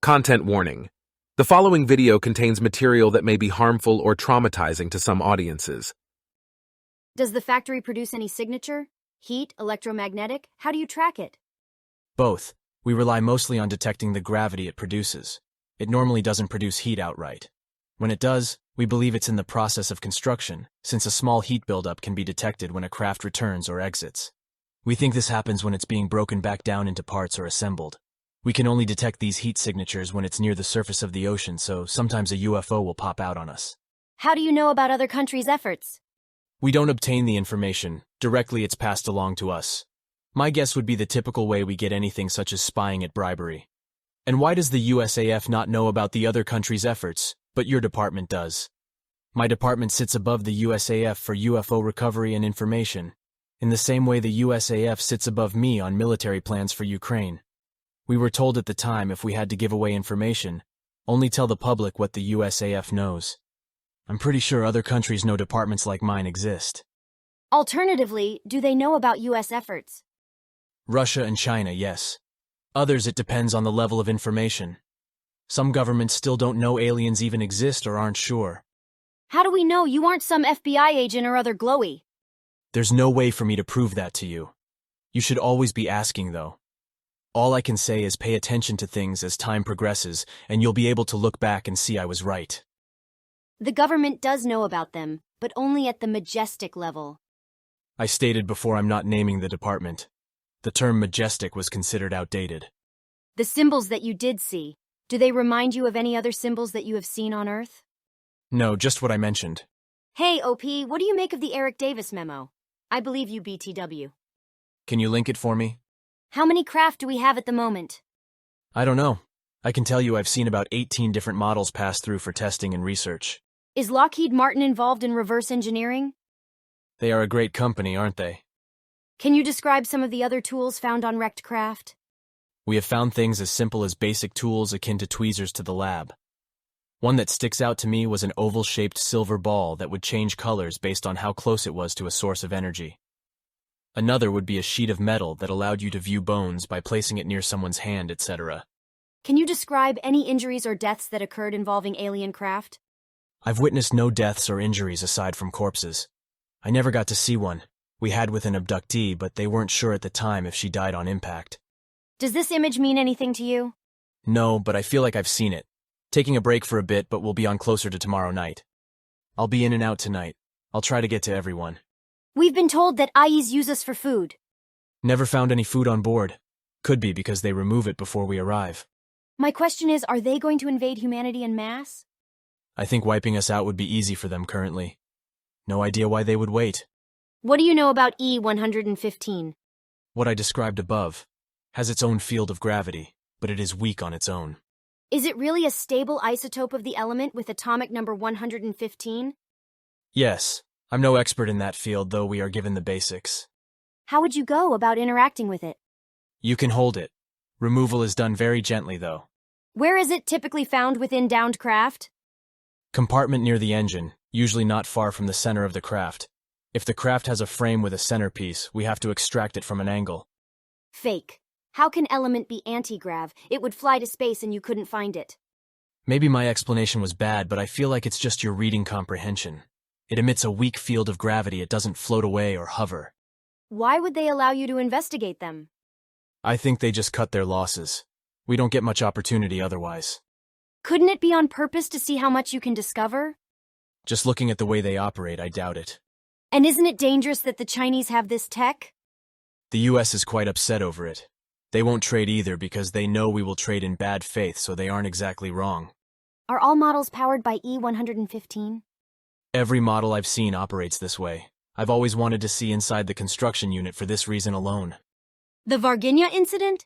Content warning. The following video contains material that may be harmful or traumatizing to some audiences. Does the factory produce any signature? Heat, electromagnetic? How do you track it? Both. We rely mostly on detecting the gravity it produces. It normally doesn't produce heat outright. When it does, we believe it's in the process of construction, since a small heat buildup can be detected when a craft returns or exits. We think this happens when it's being broken back down into parts or assembled. We can only detect these heat signatures when it's near the surface of the ocean, so sometimes a UFO will pop out on us. How do you know about other countries' efforts? We don't obtain the information. Directly it's passed along to us. My guess would be the typical way we get anything such as spying at bribery. And why does the USAF not know about the other countries' efforts, but your department does? My department sits above the USAF for UFO recovery and information, in the same way the USAF sits above me on military plans for Ukraine. We were told at the time if we had to give away information, only tell the public what the USAF knows. I'm pretty sure other countries know departments like mine exist. Alternatively, do they know about U.S. efforts? Russia and China, yes. Others, it depends on the level of information. Some governments still don't know aliens even exist or aren't sure. How do we know you aren't some FBI agent or other glowy? There's no way for me to prove that to you. You should always be asking, though. All I can say is pay attention to things as time progresses, and you'll be able to look back and see I was right. The government does know about them, but only at the majestic level. I stated before I'm not naming the department. The term majestic was considered outdated. The symbols that you did see, do they remind you of any other symbols that you have seen on Earth? No, just what I mentioned. Hey, OP, what do you make of the Eric Davis memo? I believe you BTW. Can you link it for me? How many craft do we have at the moment? I don't know. I can tell you I've seen about 18 different models pass through for testing and research. Is Lockheed Martin involved in reverse engineering? They are a great company, aren't they? Can you describe some of the other tools found on wrecked craft? We have found things as simple as basic tools akin to tweezers to the lab. One that sticks out to me was an oval-shaped silver ball that would change colors based on how close it was to a source of energy. Another would be a sheet of metal that allowed you to view bones by placing it near someone's hand, etc. Can you describe any injuries or deaths that occurred involving alien craft? I've witnessed no deaths or injuries aside from corpses. I never got to see one. We had with an abductee, but they weren't sure at the time if she died on impact. Does this image mean anything to you? No, but I feel like I've seen it. Taking a break for a bit, but we'll be on closer to tomorrow night. I'll be in and out tonight. I'll try to get to everyone. We've been told that IEs use us for food. Never found any food on board. Could be because they remove it before we arrive. My question is, are they going to invade humanity en masse? I think wiping us out would be easy for them currently. No idea why they would wait. What do you know about E-115? What I described above has its own field of gravity, but it is weak on its own. Is it really a stable isotope of the element with atomic number 115? Yes. I'm no expert in that field, though we are given the basics. How would you go about interacting with it? You can hold it. Removal is done very gently, though. Where is it typically found within downed craft? Compartment near the engine, usually not far from the center of the craft. If the craft has a frame with a centerpiece, we have to extract it from an angle. Fake. How can element be anti-grav? It would fly to space and you couldn't find it. Maybe my explanation was bad, but I feel like it's just your reading comprehension. It emits a weak field of gravity. It doesn't float away or hover. Why would they allow you to investigate them? I think they just cut their losses. We don't get much opportunity otherwise. Couldn't it be on purpose to see how much you can discover? Just looking at the way they operate, I doubt it. And isn't it dangerous that the Chinese have this tech? The US is quite upset over it. They won't trade either because they know we will trade in bad faith, so they aren't exactly wrong. Are all models powered by E-115? Every model I've seen operates this way. I've always wanted to see inside the construction unit for this reason alone. The Varginha incident?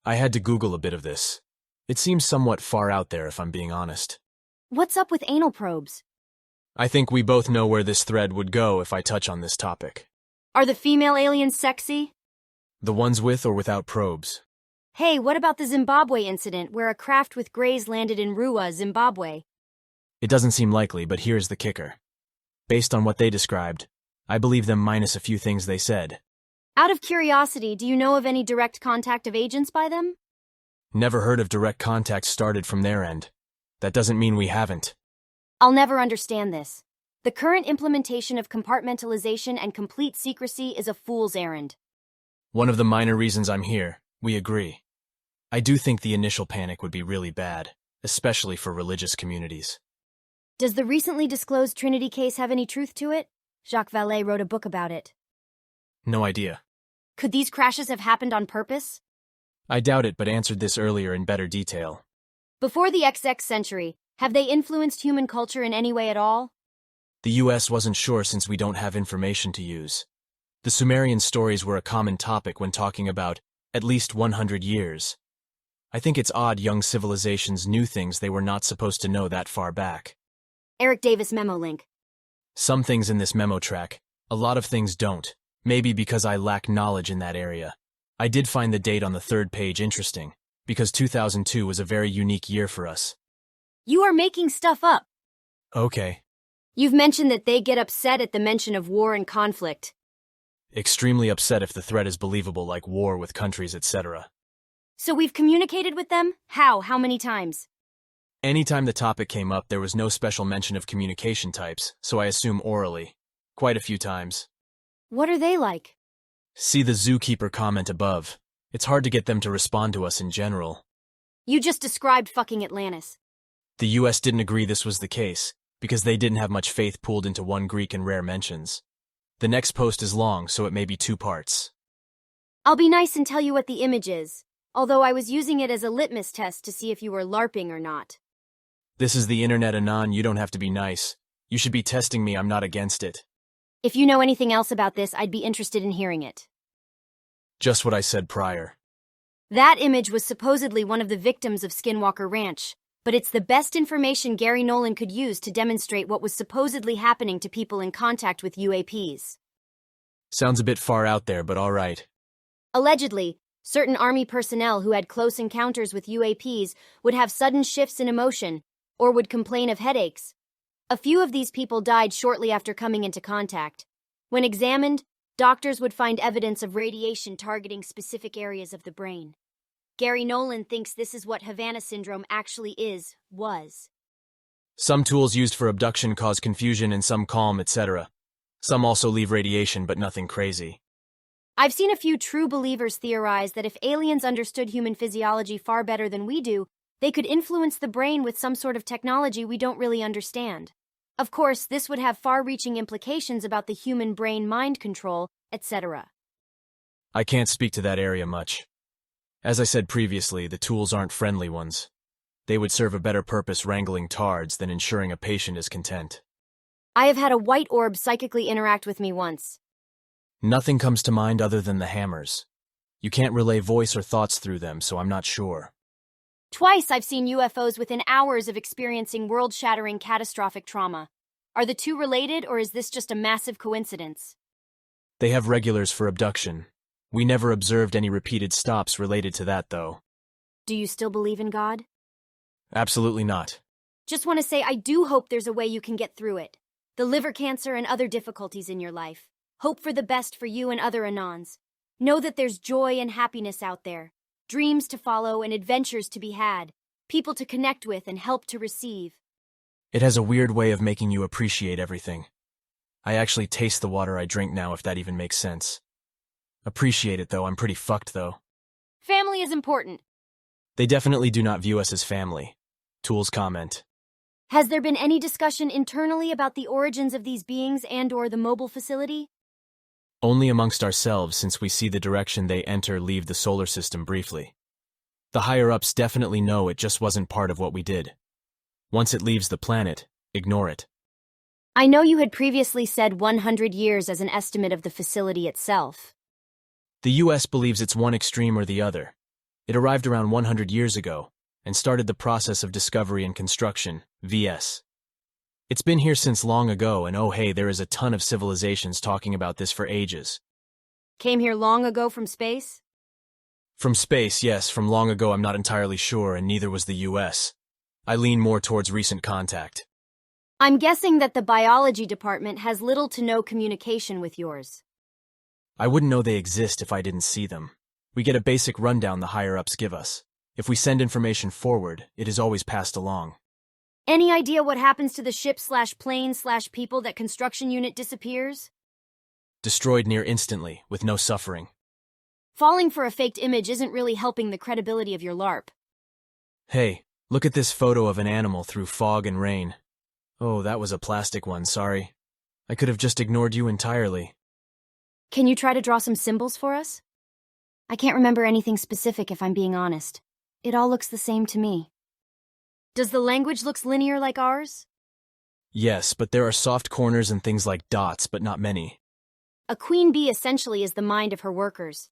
I had to Google a bit of this. It seems somewhat far out there if I'm being honest. What's up with anal probes? I think we both know where this thread would go if I touch on this topic. Are the female aliens sexy? The ones with or without probes. Hey, what about the Zimbabwe incident where a craft with greys landed in Ruwa, Zimbabwe? It doesn't seem likely, but here's the kicker. Based on what they described, I believe them minus a few things they said. Out of curiosity, do you know of any direct contact of agents by them? Never heard of direct contact started from their end. That doesn't mean we haven't. I'll never understand this. The current implementation of compartmentalization and complete secrecy is a fool's errand. One of the minor reasons I'm here, we agree. I do think the initial panic would be really bad, especially for religious communities. Does the recently disclosed Trinity case have any truth to it? Jacques Vallée wrote a book about it. No idea. Could these crashes have happened on purpose? I doubt it, but answered this earlier in better detail. Before the XX century, have they influenced human culture in any way at all? The US wasn't sure since we don't have information to use. The Sumerian stories were a common topic when talking about at least 100 years. I think it's odd young civilizations knew things they were not supposed to know that far back. Eric Davis memo link. Some things in this memo track, a lot of things don't, maybe because I lack knowledge in that area. I did find the date on the third page interesting, because 2002 was a very unique year for us. You are making stuff up. Okay. You've mentioned that they get upset at the mention of war and conflict. Extremely upset if the threat is believable, like war with countries, etc. So we've communicated with them? How? How many times? Anytime the topic came up, there was no special mention of communication types, so I assume orally. Quite a few times. What are they like? See the zookeeper comment above. It's hard to get them to respond to us in general. You just described fucking Atlantis. The US didn't agree this was the case, because they didn't have much faith pooled into one Greek and rare mentions. The next post is long, so it may be 2 parts. I'll be nice and tell you what the image is, although I was using it as a litmus test to see if you were LARPing or not. This is the internet, Anon. You don't have to be nice. You should be testing me. I'm not against it. If you know anything else about this, I'd be interested in hearing it. Just what I said prior. That image was supposedly one of the victims of Skinwalker Ranch, but it's the best information Gary Nolan could use to demonstrate what was supposedly happening to people in contact with UAPs. Sounds a bit far out there, but all right. Allegedly, certain Army personnel who had close encounters with UAPs would have sudden shifts in emotion, or would complain of headaches. A few of these people died shortly after coming into contact. When examined, doctors would find evidence of radiation targeting specific areas of the brain. Gary Nolan thinks this is what Havana syndrome actually was. Some tools used for abduction cause confusion and some calm, etc. Some also leave radiation, but nothing crazy. I've seen a few true believers theorize that if aliens understood human physiology far better than we do, they could influence the brain with some sort of technology we don't really understand. Of course, this would have far-reaching implications about the human brain mind control, etc. I can't speak to that area much. As I said previously, the tools aren't friendly ones. They would serve a better purpose wrangling tards than ensuring a patient is content. I have had a white orb psychically interact with me once. Nothing comes to mind other than the hammers. You can't relay voice or thoughts through them, so I'm not sure. Twice I've seen UFOs within hours of experiencing world-shattering catastrophic trauma. Are the two related, or is this just a massive coincidence? They have regulars for abduction. We never observed any repeated stops related to that, though. Do you still believe in God? Absolutely not. Just want to say I do hope there's a way you can get through it. The liver cancer and other difficulties in your life. Hope for the best for you and other Anons. Know that there's joy and happiness out there. Dreams to follow and adventures to be had. People to connect with and help to receive. It has a weird way of making you appreciate everything. I actually taste the water I drink now, if that even makes sense. Appreciate it, though. I'm pretty fucked, though. Family is important. They definitely do not view us as family. Tools comment. Has there been any discussion internally about the origins of these beings and/or the mobile facility? Only amongst ourselves, since we see the direction they leave the solar system briefly. The higher-ups definitely know it just wasn't part of what we did. Once it leaves the planet, ignore it. I know you had previously said 100 years as an estimate of the facility itself. The US believes it's one extreme or the other. It arrived around 100 years ago, and started the process of discovery and construction, vs. It's been here since long ago, and oh hey, there is a ton of civilizations talking about this for ages. Came here long ago from space? From space, yes. From long ago, I'm not entirely sure, and neither was the US. I lean more towards recent contact. I'm guessing that the biology department has little to no communication with yours. I wouldn't know they exist if I didn't see them. We get a basic rundown the higher-ups give us. If we send information forward, it is always passed along. Any idea what happens to the ship/plane/people that construction unit disappears? Destroyed near instantly, with no suffering. Falling for a faked image isn't really helping the credibility of your LARP. Hey, look at this photo of an animal through fog and rain. Oh, that was a plastic one, sorry. I could have just ignored you entirely. Can you try to draw some symbols for us? I can't remember anything specific if I'm being honest. It all looks the same to me. Does the language look linear like ours? Yes, but there are soft corners and things like dots, but not many. A queen bee essentially is the mind of her workers.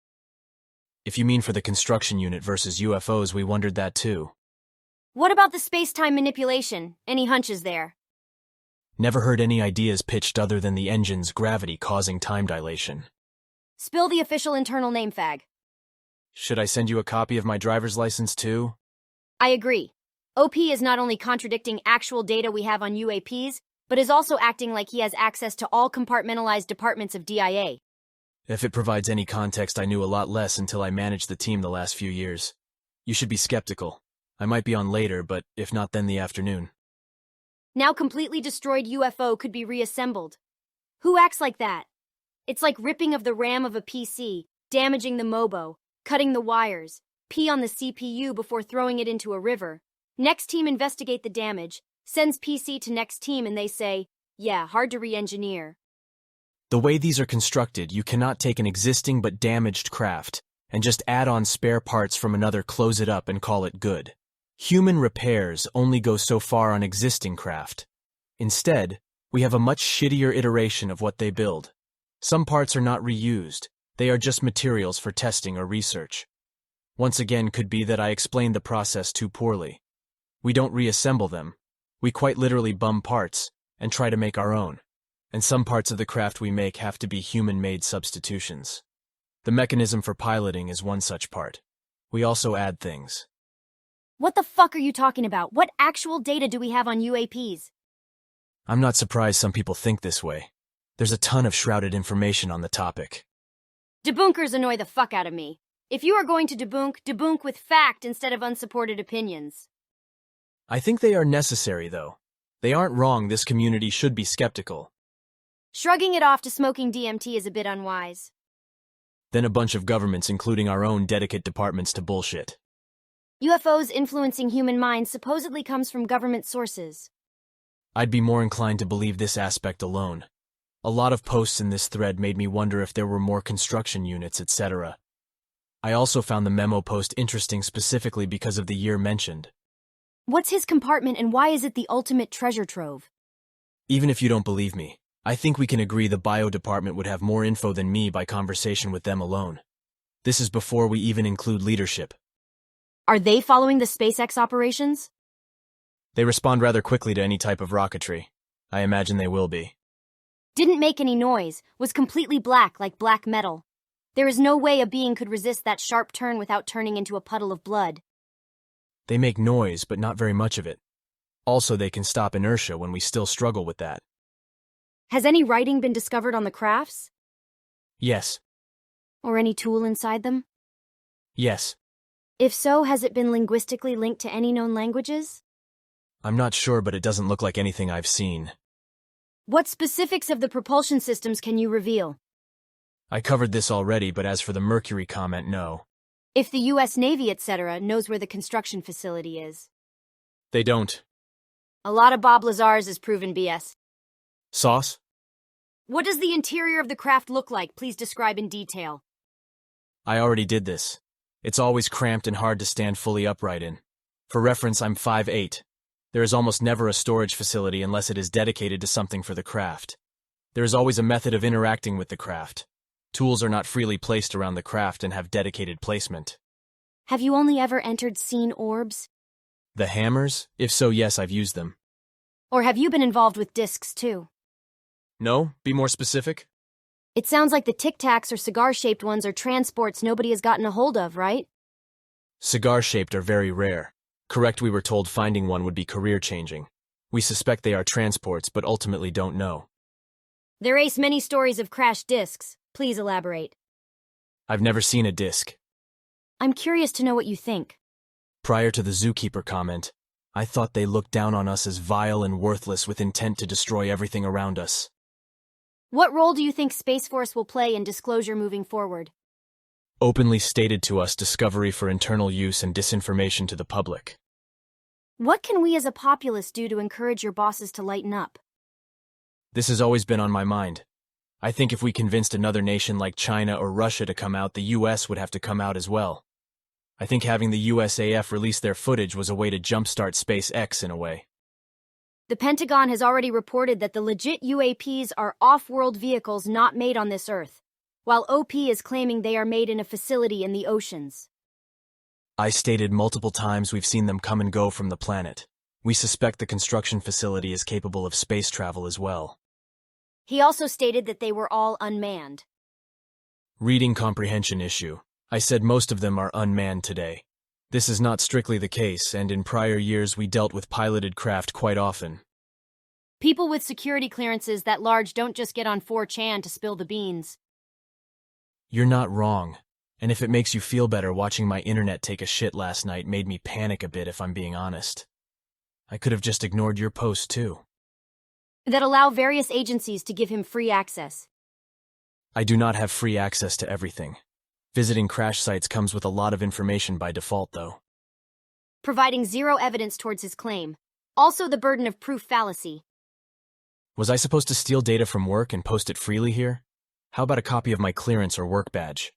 If you mean for the construction unit versus UFOs, we wondered that too. What about the space-time manipulation? Any hunches there? Never heard any ideas pitched other than the engine's gravity causing time dilation. Spill the official internal name, fag. Should I send you a copy of my driver's license too? I agree. OP is not only contradicting actual data we have on UAPs, but is also acting like he has access to all compartmentalized departments of DIA. If it provides any context, I knew a lot less until I managed the team the last few years. You should be skeptical. I might be on later, but if not, then the afternoon. Now completely destroyed UFO could be reassembled. Who acts like that? It's like ripping of the RAM of a PC, damaging the MOBO, cutting the wires, pee on the CPU before throwing it into a river. Next team investigate the damage, sends PC to next team and they say, yeah, hard to re-engineer. The way these are constructed, you cannot take an existing but damaged craft and just add on spare parts from another, close it up, and call it good. Human repairs only go so far on existing craft. Instead, we have a much shittier iteration of what they build. Some parts are not reused, they are just materials for testing or research. Once again, could be that I explained the process too poorly. We don't reassemble them. We quite literally bum parts and try to make our own. And some parts of the craft we make have to be human-made substitutions. The mechanism for piloting is one such part. We also add things. What the fuck are you talking about? What actual data do we have on UAPs? I'm not surprised some people think this way. There's a ton of shrouded information on the topic. Debunkers annoy the fuck out of me. If you are going to debunk with fact instead of unsupported opinions. I think they are necessary, though. They aren't wrong, this community should be skeptical. Shrugging it off to smoking DMT is a bit unwise. Then a bunch of governments, including our own, dedicate departments to bullshit. UFOs influencing human minds supposedly comes from government sources. I'd be more inclined to believe this aspect alone. A lot of posts in this thread made me wonder if there were more construction units, etc. I also found the memo post interesting specifically because of the year mentioned. What's his compartment and why is it the ultimate treasure trove? Even if you don't believe me, I think we can agree the bio department would have more info than me by conversation with them alone. This is before we even include leadership. Are they following the SpaceX operations? They respond rather quickly to any type of rocketry. I imagine they will be. Didn't make any noise, was completely black like black metal. There is no way a being could resist that sharp turn without turning into a puddle of blood. They make noise, but not very much of it. Also, they can stop inertia when we still struggle with that. Has any writing been discovered on the crafts? Yes. Or any tool inside them? Yes. If so, has it been linguistically linked to any known languages? I'm not sure, but it doesn't look like anything I've seen. What specifics of the propulsion systems can you reveal? I covered this already, but as for the Mercury comment, no. If the U.S. Navy, etc., knows where the construction facility is. They don't. A lot of Bob Lazar's is proven BS. Sauce? What does the interior of the craft look like? Please describe in detail. I already did this. It's always cramped and hard to stand fully upright in. For reference, I'm 5'8". There is almost never a storage facility unless it is dedicated to something for the craft. There is always a method of interacting with the craft. Tools are not freely placed around the craft and have dedicated placement. Have you only ever seen orbs? The hammers? If so, yes, I've used them. Or have you been involved with discs too? No? Be more specific? It sounds like the Tic Tacs or cigar-shaped ones are transports nobody has gotten a hold of, right? Cigar-shaped are very rare. Correct, we were told finding one would be career-changing. We suspect they are transports, but ultimately don't know. There ace many stories of crashed discs. Please elaborate. I've never seen a disc. I'm curious to know what you think. Prior to the zookeeper comment, I thought they looked down on us as vile and worthless with intent to destroy everything around us. What role do you think Space Force will play in disclosure moving forward? Openly stated to us discovery for internal use and disinformation to the public. What can we as a populace do to encourage your bosses to lighten up? This has always been on my mind. I think if we convinced another nation like China or Russia to come out, the US would have to come out as well. I think having the USAF release their footage was a way to jumpstart SpaceX in a way. The Pentagon has already reported that the legit UAPs are off-world vehicles not made on this Earth, while OP is claiming they are made in a facility in the oceans. I stated multiple times we've seen them come and go from the planet. We suspect the construction facility is capable of space travel as well. He also stated that they were all unmanned. Reading comprehension issue. I said most of them are unmanned today. This is not strictly the case, and in prior years we dealt with piloted craft quite often. People with security clearances that large don't just get on 4chan to spill the beans. You're not wrong. And if it makes you feel better, watching my internet take a shit last night made me panic a bit, if I'm being honest. I could have just ignored your post too. That allow various agencies to give him free access. I do not have free access to everything. Visiting crash sites comes with a lot of information by default, though. Providing zero evidence towards his claim. Also the burden of proof fallacy. Was I supposed to steal data from work and post it freely here? How about a copy of my clearance or work badge?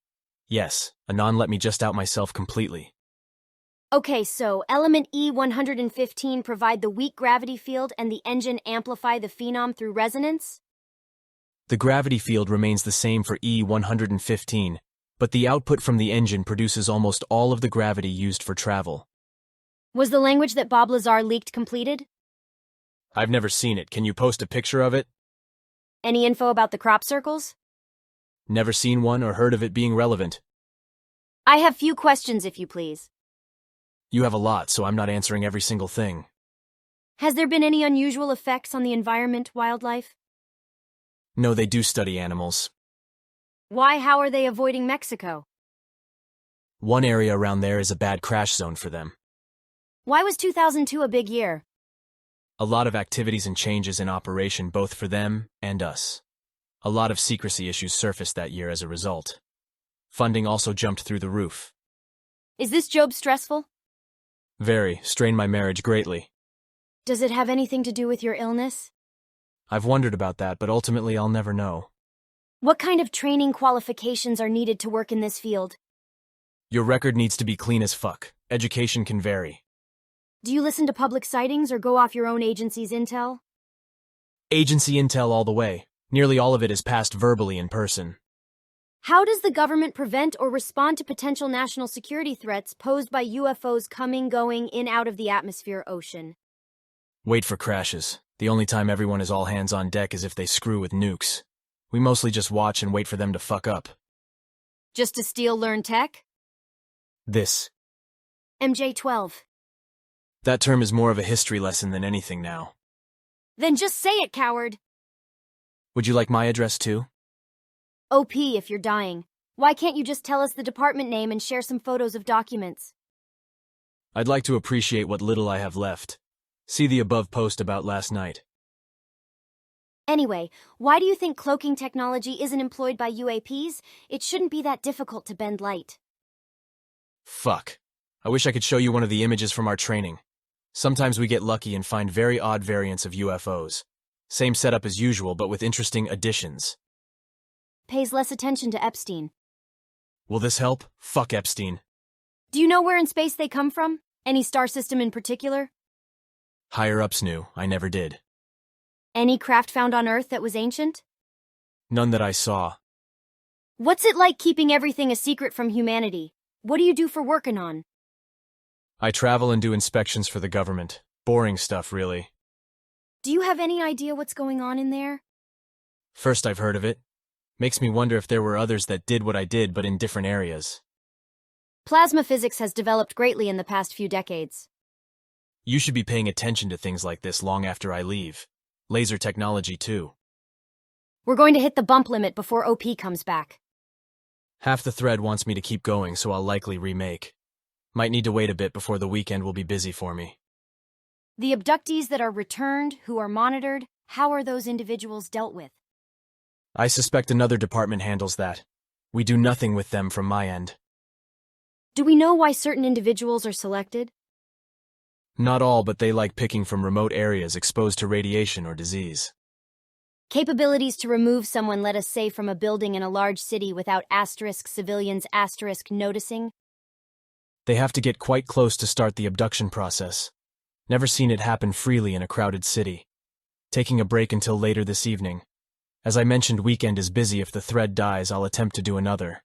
Yes, Anon let me just out myself completely. Okay, so element E115 provide the weak gravity field and the engine amplify the phenom through resonance? The gravity field remains the same for E115, but the output from the engine produces almost all of the gravity used for travel. Was the language that Bob Lazar leaked completed? I've never seen it. Can you post a picture of it? Any info about the crop circles? Never seen one or heard of it being relevant. I have few questions, if you please. You have a lot, so I'm not answering every single thing. Has there been any unusual effects on the environment, wildlife? No, they do study animals. Why, how are they avoiding Mexico? One area around there is a bad crash zone for them. Why was 2002 a big year? A lot of activities and changes in operation both for them and us. A lot of secrecy issues surfaced that year as a result. Funding also jumped through the roof. Is this job stressful? Very. Strained my marriage greatly. Does it have anything to do with your illness? I've wondered about that, but ultimately I'll never know. What kind of training qualifications are needed to work in this field? Your record needs to be clean as fuck. Education can vary. Do you listen to public sightings or go off your own agency's intel? Agency intel all the way. Nearly all of it is passed verbally in person. How does the government prevent or respond to potential national security threats posed by UFOs coming, going, in, out of the atmosphere, ocean? Wait for crashes. The only time everyone is all hands on deck is if they screw with nukes. We mostly just watch and wait for them to fuck up. Just to steal learned tech? This. MJ-12. That term is more of a history lesson than anything now. Then just say it, coward. Would you like my address too? OP if you're dying. Why can't you just tell us the department name and share some photos of documents? I'd like to appreciate what little I have left. See the above post about last night. Anyway, why do you think cloaking technology isn't employed by UAPs? It shouldn't be that difficult to bend light. Fuck. I wish I could show you one of the images from our training. Sometimes we get lucky and find very odd variants of UFOs. Same setup as usual, but with interesting additions. Pays less attention to Epstein. Will this help? Fuck Epstein. Do you know where in space they come from? Any star system in particular? Higher-ups knew. I never did. Any craft found on Earth that was ancient? None that I saw. What's it like keeping everything a secret from humanity? What do you do for working on? I travel and do inspections for the government. Boring stuff, really. Do you have any idea what's going on in there? First I've heard of it. Makes me wonder if there were others that did what I did, but in different areas. Plasma physics has developed greatly in the past few decades. You should be paying attention to things like this long after I leave. Laser technology, too. We're going to hit the bump limit before OP comes back. Half the thread wants me to keep going, so I'll likely remake. Might need to wait a bit before the weekend will be busy for me. The abductees that are returned, who are monitored, how are those individuals dealt with? I suspect another department handles that. We do nothing with them from my end. Do we know why certain individuals are selected? Not all, but they like picking from remote areas exposed to radiation or disease. Capabilities to remove someone, let us say, from a building in a large city without civilians noticing? They have to get quite close to start the abduction process. Never seen it happen freely in a crowded city. Taking a break until later this evening. As I mentioned, weekend is busy. If the thread dies, I'll attempt to do another.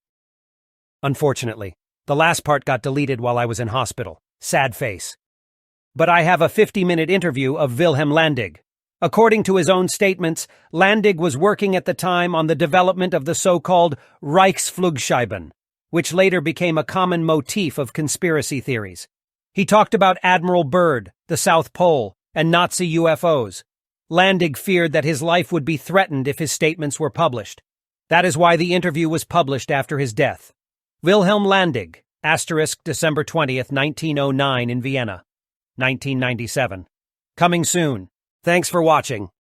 Unfortunately, the last part got deleted while I was in hospital. Sad face. But I have a 50-minute interview of Wilhelm Landig. According to his own statements, Landig was working at the time on the development of the so-called Reichsflugscheiben, which later became a common motif of conspiracy theories. He talked about Admiral Byrd, the South Pole, and Nazi UFOs. Landig feared that his life would be threatened if his statements were published. That is why the interview was published after his death. Wilhelm Landig, December 20th, 1909 in Vienna, 1997. Coming soon. Thanks for watching.